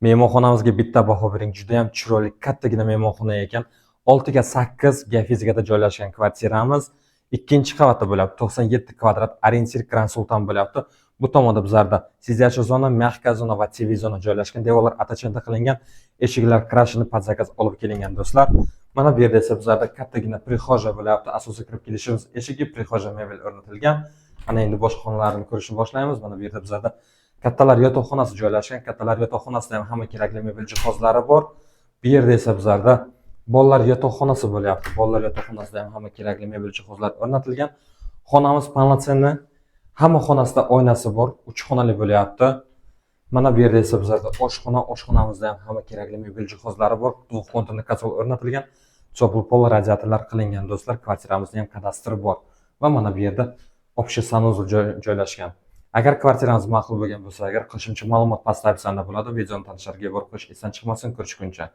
Mehmonxonamizga bitta baho bering. Juda ham chiroyli, kattagina mehmonxona ekan. 6 ga 8 Gafizgada joylashgan kvartiramiz. Ikkinchi qavatda bo'lyapti. 97 kvadrat orientir Grand Sultan bo'lyapti. Bu tomonda bizlarda sezyachi zona, mягкая zona va TV zona joylashgan. Devorlar atachenta qilingan, eshiklar krashini под zakaz olib kelingan do'stlar. Mana bu yerda esa bizlarda kattagina prixoja bo'lyapti. Asosiy kirib kelishimiz eshigi, prixoja mebel o'rnatilgan. Ana endi boshqa xonalarni ko'rishni boshlaymiz. Mana bu yerda bizlarda kattalar yotoqxonasi joylashgan. Kattalar yotoqxonasida ham hamma kerakli mebel jihozlari bor. Bu yerda esa bizlarda bolalar yotoqxonasi bo'lyapti. Bolalar yotoqxonasida ham hamma kerakli mebel jihozlar o'rnatilgan. Xonamiz polnoценный. Hamma xonasida oynasi bor. 3 xonali bo'lyapti. Mana bu yerda esa bizlarda oshxona, oshxonamizda ham hamma kerakli mebel jihozlari bor. Duxkonturni kotol o'rnatilgan. Chopul pol radiatorlar qilingan do'stlar. Kvartiramizda ham kadastri bor. Va mana bu yerda общий санузел joylashgan. Agar kvartirangiz ma'qul bo'lgan bo'lsa, agar qo'shimcha ma'lumot pastda opsiyada bo'ladi, videoni tanishlarga yuborib qo'yish, esdan chiqmasin, ko'rishguncha.